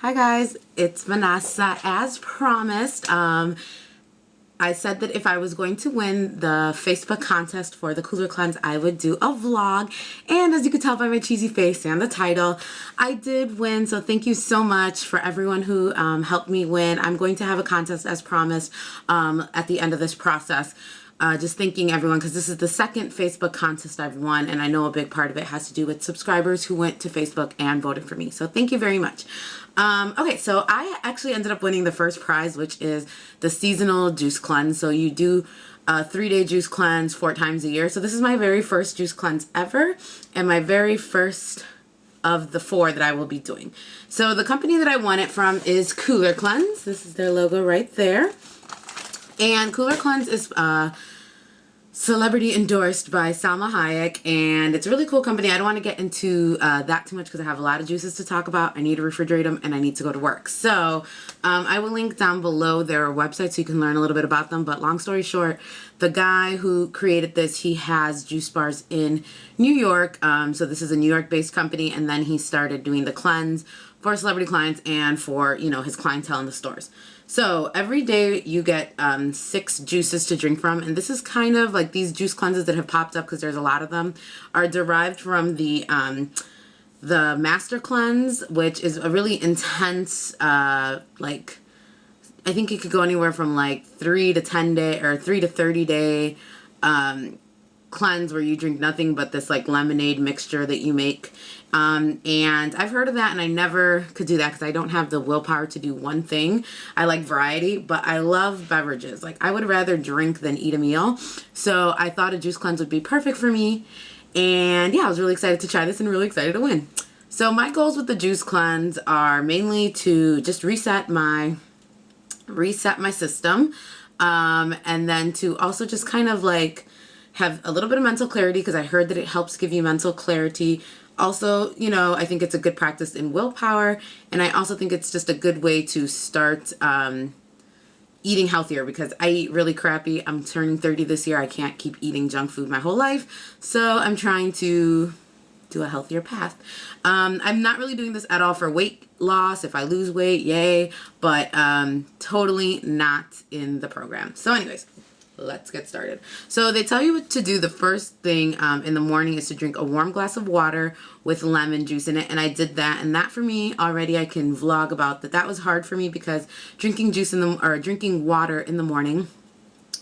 Hi guys, it's Vanessa. As promised, I said that if I was going to win the Facebook contest for the Cooler Cleanse, I would do a vlog. And as you could tell by my cheesy face and the title, I did win. So thank you so much for everyone who helped me win. I'm going to have a contest as promised at the end of this process. Just thanking everyone, because this is the second Facebook contest I've won, and I know a big part of it has to do with subscribers who went to Facebook and voted for me. So thank you very much. Okay, so I actually ended up winning the first prize, which is the seasonal juice cleanse. So you do a 3-day juice cleanse 4 times a year. So this is my very first juice cleanse ever, and my very first of the 4 that I will be doing. So the company that I won it from is Cooler Cleanse. This is their logo right there. And Cooler Cleanse is celebrity endorsed by Salma Hayek, and it's a really cool company. I don't want to get into that too much because I have a lot of juices to talk about. I need to refrigerate them and I need to go to work. So I will link down below their website so you can learn a little bit about them. But long story short, the guy who created this, he has juice bars in New York. So this is a New York based company, and then he started doing the cleanse for celebrity clients and for, you know, his clientele in the stores. So every day you get 6 juices to drink from, and this is kind of like these juice cleanses that have popped up because there's a lot of them are derived from the Master Cleanse, which is a really intense like, I think it could go anywhere from like 3 to 10 day or 3 to 30 day cleanse where you drink nothing but this like lemonade mixture that you make. And I've heard of that, and I never could do that because I don't have the willpower to do one thing. I like variety, but I love beverages. Like, I would rather drink than eat a meal. So I thought a juice cleanse would be perfect for me. And yeah, I was really excited to try this and really excited to win. So my goals with the juice cleanse are mainly to just reset my system, and then to also just kind of like have a little bit of mental clarity, because I heard that it helps give you mental clarity. Also, you know, I think it's a good practice in willpower, and I also think it's just a good way to start eating healthier, because I eat really crappy. I'm turning 30 this year. I can't keep eating junk food my whole life, so I'm trying to do a healthier path. I'm not really doing this at all for weight loss. If I lose weight, yay, but totally not in the program. So anyways, let's get started. So they tell you what to do. The first thing in the morning is to drink a warm glass of water with lemon juice in it, and I did that, and that for me already I can vlog about that. That was hard for me because drinking water in the morning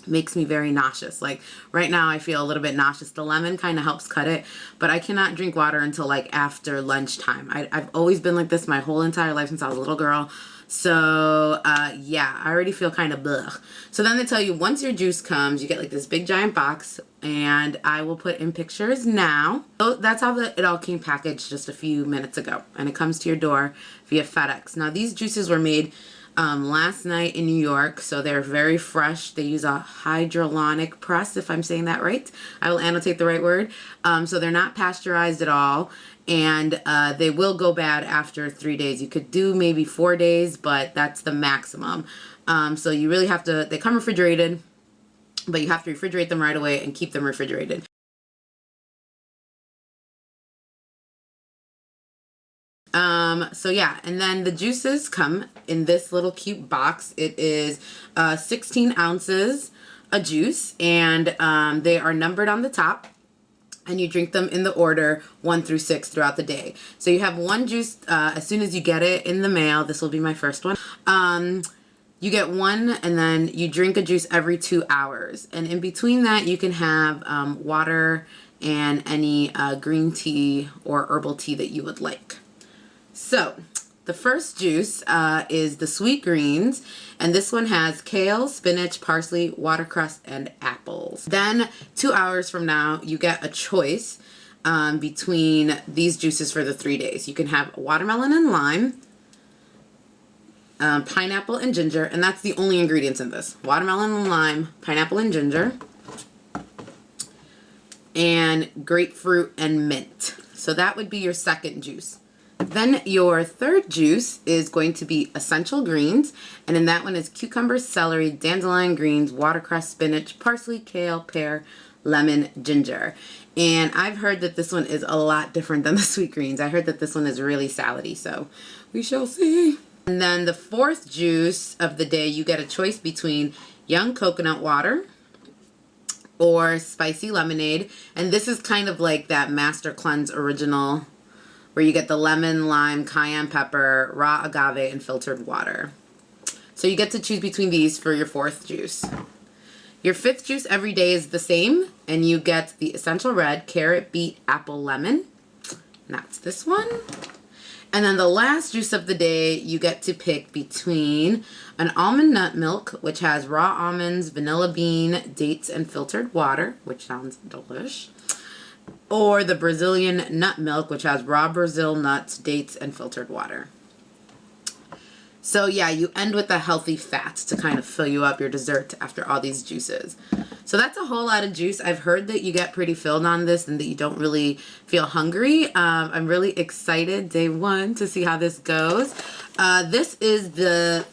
makes me very nauseous. Like right now I feel a little bit nauseous. The lemon kind of helps cut it, but I cannot drink water until like after lunchtime. I've always been like this my whole entire life since I was a little girl. So yeah, I already feel kind of blech. So then they tell you once your juice comes, you get like this big giant box, and I will put in pictures now. So that's how it all came packaged just a few minutes ago, and it comes to your door via FedEx. Now these juices were made last night in New York, so they're very fresh. They use a hydrolonic press, if I'm saying that right. I will annotate the right word. So they're not pasteurized at all, and they will go bad after 3 days. You could do maybe 4 days, but that's the maximum. So you really have to, they come refrigerated, but you have to refrigerate them right away and keep them refrigerated. So yeah, and then the juices come in this little cute box. It is 16 ounces a juice, and they are numbered on the top, and you drink them in the order 1 through 6 throughout the day. So you have one juice as soon as you get it in the mail. This will be my first one. You get one, and then you drink a juice every 2 hours, and in between that you can have water and any green tea or herbal tea that you would like. So the first juice is the sweet greens, and this one has kale, spinach, parsley, watercress, and apples. Then 2 hours from now, you get a choice between these juices for the 3 days. You can have watermelon and lime, pineapple and ginger, and that's the only ingredients in this. Watermelon and lime, pineapple and ginger, and grapefruit and mint. So that would be your second juice. Then your third juice is going to be essential greens, and in that one is cucumber, celery, dandelion greens, watercress, spinach, parsley, kale, pear, lemon, ginger. And I've heard that this one is a lot different than the sweet greens. I heard that this one is really salady, so we shall see. And then the fourth juice of the day, you get a choice between young coconut water or spicy lemonade. And this is kind of like that Master Cleanse original where you get the lemon, lime, cayenne pepper, raw agave, and filtered water. So you get to choose between these for your fourth juice. Your fifth juice every day is the same, and you get the Essential Red, carrot, beet, apple, lemon. And that's this one. And then the last juice of the day, you get to pick between an almond nut milk, which has raw almonds, vanilla bean, dates, and filtered water, which sounds delish, or the Brazilian nut milk, which has raw Brazil nuts, dates, and filtered water. So yeah, you end with a healthy fat to kind of fill you up your dessert after all these juices. So that's a whole lot of juice. I've heard that you get pretty filled on this and that you don't really feel hungry. I'm really excited, day one, to see how this goes. This is the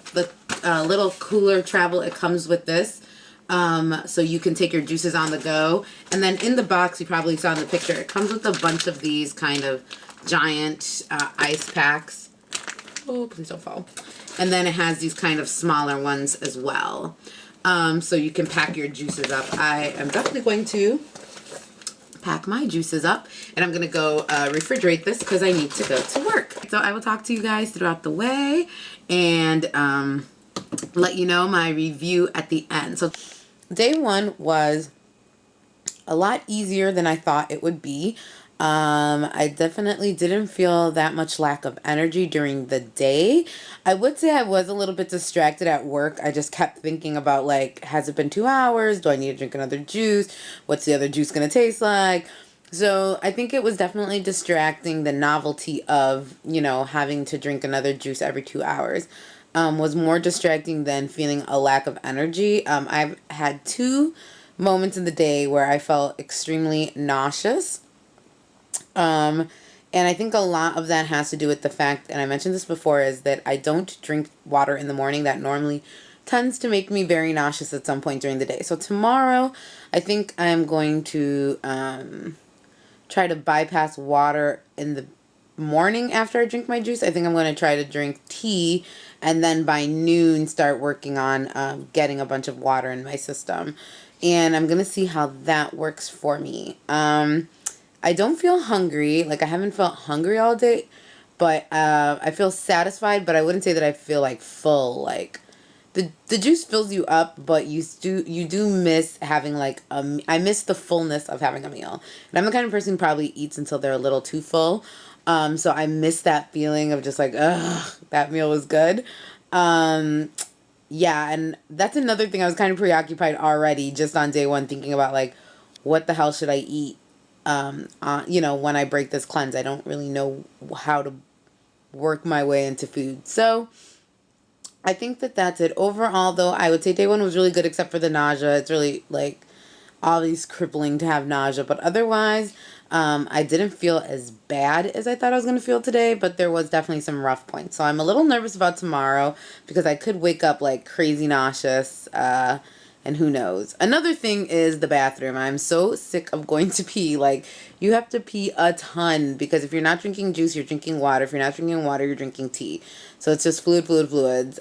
little cooler travel. It comes with this. So you can take your juices on the go. And then in the box, you probably saw in the picture, it comes with a bunch of these kind of giant ice packs. Oh, please don't fall. And then it has these kind of smaller ones as well. So you can pack your juices up. I am definitely going to pack my juices up, and I'm going to go refrigerate this because I need to go to work. So I will talk to you guys throughout the way and let you know my review at the end. So day one was a lot easier than I thought it would be. I definitely didn't feel that much lack of energy during the day. I would say I was a little bit distracted at work. I just kept thinking about, like, has it been 2 hours? Do I need to drink another juice? What's the other juice going to taste like? So I think it was definitely distracting. The novelty of, you know, having to drink another juice every 2 hours was more distracting than feeling a lack of energy. I've had 2 moments in the day where I felt extremely nauseous. And I think a lot of that has to do with the fact, and I mentioned this before, is that I don't drink water in the morning. That normally tends to make me very nauseous at some point during the day. So tomorrow, I think I'm going to try to bypass water in the morning after I drink my juice. I think I'm going to try to drink tea and then by noon start working on getting a bunch of water in my system. And I'm going to see how that works for me. I don't feel hungry. Like, I haven't felt hungry all day, but I feel satisfied, but I wouldn't say that I feel like full. Like, the juice fills you up, but you do miss having like I miss the fullness of having a meal. And I'm the kind of person who probably eats until they're a little too full. So I miss that feeling of just like, ugh, that meal was good. Yeah, and that's another thing. I was kind of preoccupied already just on day one, thinking about like, what the hell should I eat? You know, when I break this cleanse, I don't really know how to work my way into food. So I think that that's it. Overall, though, I would say day one was really good, except for the nausea. It's really like always crippling to have nausea. But otherwise, I didn't feel as bad as I thought I was going to feel today, but there was definitely some rough points. So I'm a little nervous about tomorrow because I could wake up like crazy nauseous, and who knows. Another thing is the bathroom. I'm so sick of going to pee. Like, you have to pee a ton because if you're not drinking juice, you're drinking water. If you're not drinking water, you're drinking tea. So it's just fluids.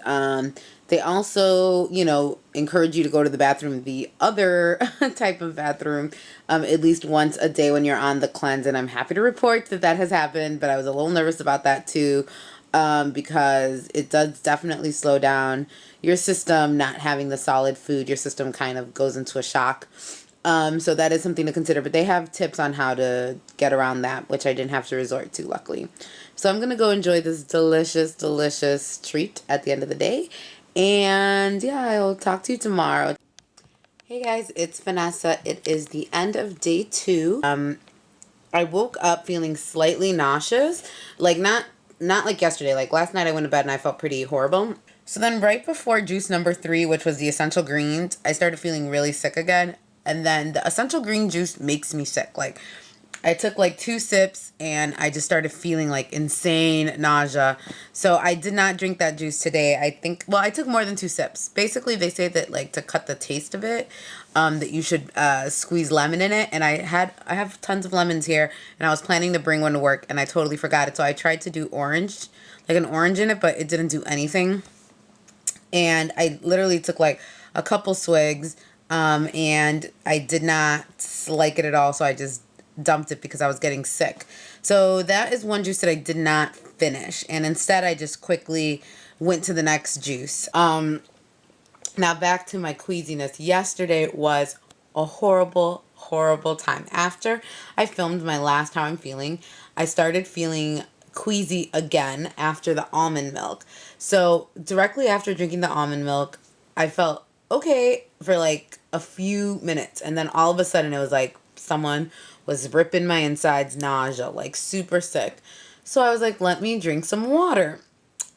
They also, you know, encourage you to go to the bathroom, the other type of bathroom, at least once a day when you're on the cleanse. And I'm happy to report that that has happened, but I was a little nervous about that too. Because it does definitely slow down your system. Not having the solid food, your system kind of goes into a shock. So that is something to consider, but they have tips on how to get around that, which I didn't have to resort to, luckily. So I'm going to go enjoy this delicious, delicious treat at the end of the day. And yeah, I'll talk to you tomorrow. Hey guys, it's Vanessa. It is the end of day 2. I woke up feeling slightly nauseous, like not like yesterday. Like last night I went to bed and I felt pretty horrible. So then right before juice number 3, which was the essential greens, I started feeling really sick again. And then the essential green juice makes me sick. Like, I took like 2 sips and I just started feeling like insane nausea. So I did not drink that juice today. I think, well, I took more than 2 sips. Basically, they say that like to cut the taste of it, that you should squeeze lemon in it. And I have tons of lemons here and I was planning to bring one to work and I totally forgot it. So I tried to do orange, like an orange in it, but it didn't do anything. And I literally took like a couple swigs, and I did not like it at all, so I just dumped it because I was getting sick. So that is one juice that I did not finish, and instead I just quickly went to the next juice. Now back to my queasiness. Yesterday was a horrible, horrible time. After I filmed my last How I'm Feeling, I started feeling queasy again after the almond milk. So directly after drinking the almond milk, I felt okay for like a few minutes, and then all of a sudden it was like someone was ripping my insides, nausea, like super sick. So I was like, let me drink some water.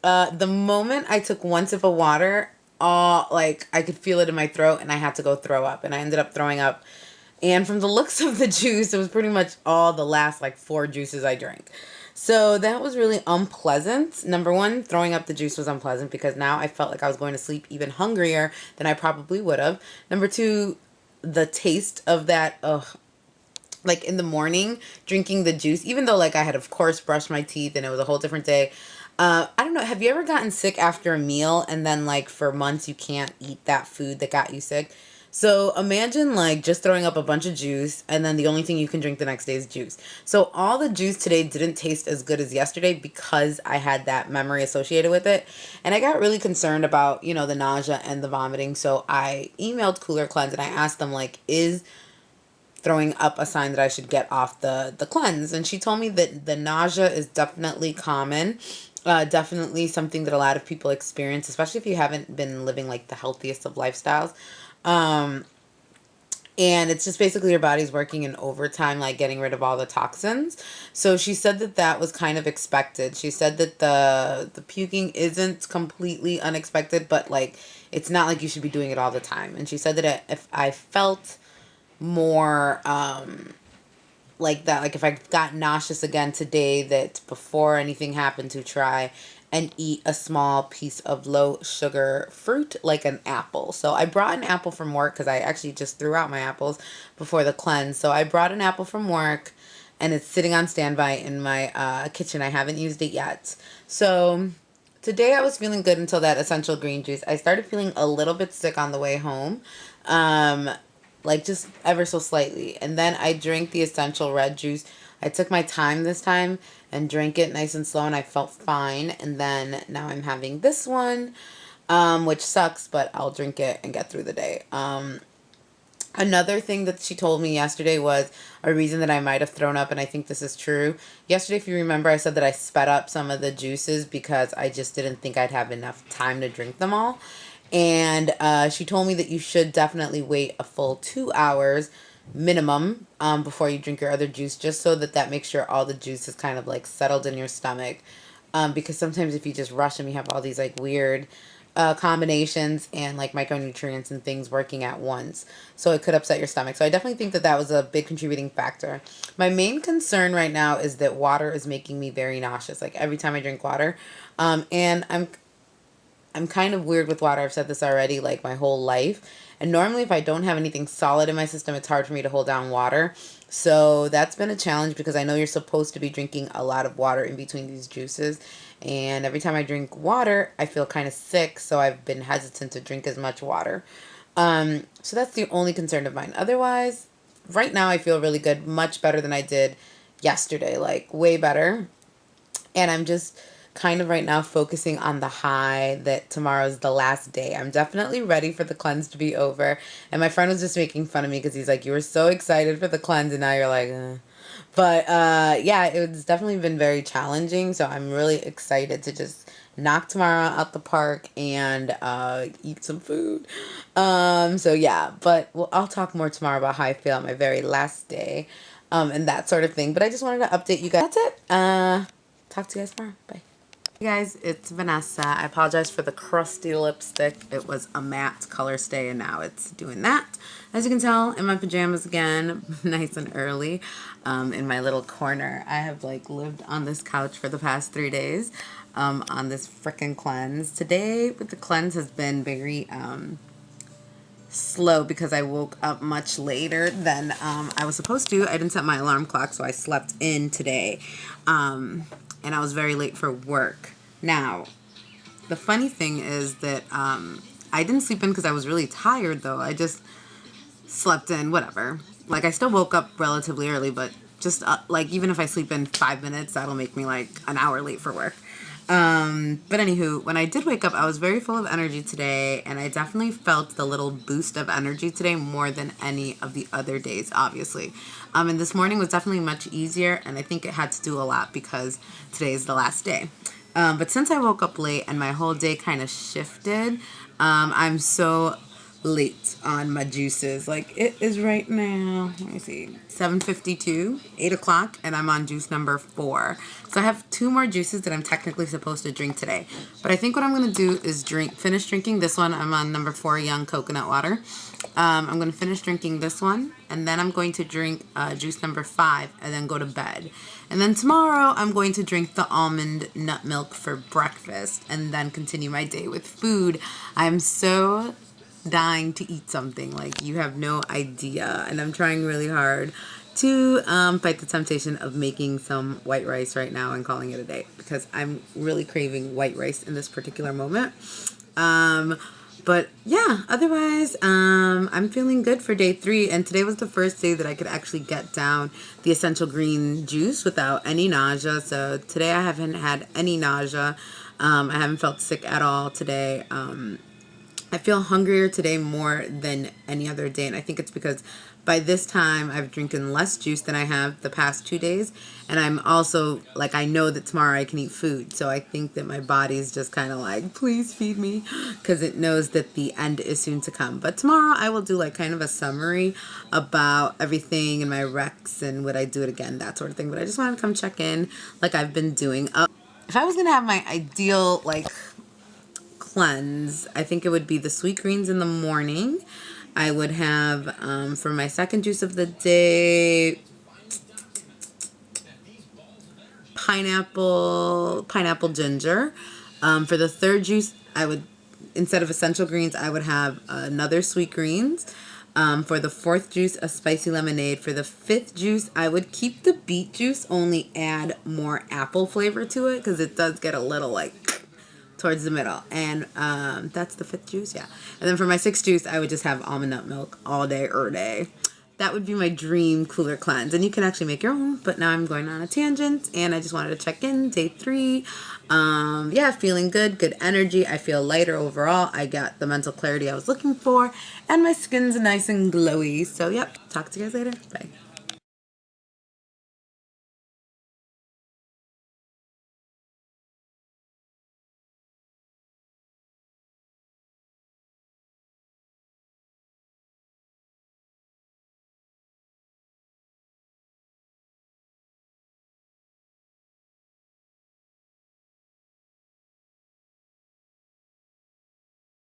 The moment I took one sip of water, like I could feel it in my throat, and I had to go throw up, and I ended up throwing up. And from the looks of the juice, it was pretty much all the last like 4 juices I drank. So that was really unpleasant. Number one, throwing up the juice was unpleasant because now I felt like I was going to sleep even hungrier than I probably would have. Number two, the taste of that, like in the morning, drinking the juice, even though like I had of course brushed my teeth and it was a whole different day. I don't know, have you ever gotten sick after a meal and then like for months you can't eat that food that got you sick? So imagine like just throwing up a bunch of juice and then the only thing you can drink the next day is juice. So all the juice today didn't taste as good as yesterday because I had that memory associated with it. And I got really concerned about, you know, the nausea and the vomiting. So I emailed Cooler Cleanse and I asked them like, is throwing up a sign that I should get off the cleanse? And she told me that the nausea is definitely common. Definitely something that a lot of people experience, especially if you haven't been living like the healthiest of lifestyles. And it's just basically your body's working in overtime, like getting rid of all the toxins. So she said that that was kind of expected. She said that the puking isn't completely unexpected, but like it's not like you should be doing it all the time. And she said that if I felt more like that, like if I got nauseous again today, that before anything happened to try and eat a small piece of low sugar fruit like an apple. So I brought an apple from work because I actually just threw out my apples before the cleanse. So I brought an apple from work and it's sitting on standby in my kitchen. I haven't used it yet. So today I was feeling good until that essential green juice. I started feeling a little bit sick on the way home. Like just ever so slightly. And then I drank the essential red juice. I took my time this time and drank it nice and slow and I felt fine. And then now I'm having this one, which sucks, but I'll drink it and get through the day. Another thing that she told me yesterday was a reason that I might have thrown up, and I think this is true. Yesterday, if you remember, I said that I sped up some of the juices because I just didn't think I'd have enough time to drink them all. And she told me that you should definitely wait a full 2 hours minimum before you drink your other juice, just so that makes sure all the juice is kind of like settled in your stomach. Because sometimes if you just rush them, you have all these like weird combinations and like micronutrients and things working at once. So it could upset your stomach. So I definitely think that that was a big contributing factor. My main concern right now is that water is making me very nauseous. Like every time I drink water. And I'm kind of weird with water. I've said this already, like my whole life. And normally if I don't have anything solid in my system, it's hard for me to hold down water. So that's been a challenge because I know you're supposed to be drinking a lot of water in between these juices. And every time I drink water, I feel kind of sick. So I've been hesitant to drink as much water. So that's the only concern of mine. Otherwise, right now I feel really good. Much better than I did yesterday. Like way better. And I'm just kind of right now focusing on the high that tomorrow's the last day. I'm definitely ready for the cleanse to be over. And my friend was just making fun of me because he's like, you were so excited for the cleanse and now you're like, But yeah, it's definitely been very challenging. So I'm really excited to just knock tomorrow out the park and eat some food. So yeah, but I'll talk more tomorrow about how I feel on my very last day and that sort of thing. But I just wanted to update you guys. That's it. Talk to you guys tomorrow. Bye. Hey guys, it's Vanessa. I apologize for the crusty lipstick. It was a matte color stay and now it's doing that. As you can tell, in my pajamas again, nice and early, in my little corner. I have like lived on this couch for the past 3 days on this frickin' cleanse. Today with the cleanse has been very slow because I woke up much later than I was supposed to. I didn't set my alarm clock, so I slept in today. And I was very late for work. Now, the funny thing is that I didn't sleep in because I was really tired, though. I just slept in, whatever. Like, I still woke up relatively early, but just, like, even if I sleep in 5 minutes, that'll make me, like, an hour late for work. But anywho, when I did wake up, I was very full of energy today, and I definitely felt the little boost of energy today more than any of the other days, obviously. And this morning was definitely much easier, and I think it had to do a lot because today is the last day. But since I woke up late and my whole day kind of shifted, I'm so late on my juices. Like, it is right now, let me see, 7:52, 8 o'clock, and I'm on juice number 4. So I have 2 more juices that I'm technically supposed to drink today. But I think what I'm going to do is finish drinking this one. I'm on number 4, young coconut water. I'm going to finish drinking this one, and then I'm going to drink juice number 5 and then go to bed. And then tomorrow I'm going to drink the almond nut milk for breakfast and then continue my day with food. I'm so dying to eat something, like, you have no idea, and I'm trying really hard to fight the temptation of making some white rice right now and calling it a day, because I'm really craving white rice in this particular moment. But yeah, otherwise, I'm feeling good for day 3, and today was the first day that I could actually get down the essential green juice without any nausea. So today I haven't had any nausea. I haven't felt sick at all today. I feel hungrier today more than any other day, and I think it's because by this time I've drinking less juice than I have the past 2 days, and I'm also, like, I know that tomorrow I can eat food, so I think that my body's just kind of like, please feed me, because it knows that the end is soon to come. But tomorrow I will do, like, kind of a summary about everything and my recs and would I do it again, that sort of thing. But I just wanted to come check in like I've been doing. If I was going to have my ideal, like, cleanse, I think it would be the sweet greens in the morning. I would have, for my second juice of the day, pineapple ginger. For the third juice, I would, instead of essential greens, I would have another sweet greens. For the fourth juice, a spicy lemonade. For the fifth juice, I would keep the beet juice, only add more apple flavor to it, because it does get a little, like, towards the middle. And that's the fifth juice, yeah. And then for my sixth juice, I would just have almond nut milk all day, day. That would be my dream cooler cleanse. And you can actually make your own, but now I'm going on a tangent, and I just wanted to check in, day 3. Yeah, feeling good energy. I feel lighter overall. I got the mental clarity I was looking for, and my skin's nice and glowy. So, yep, talk to you guys later. Bye.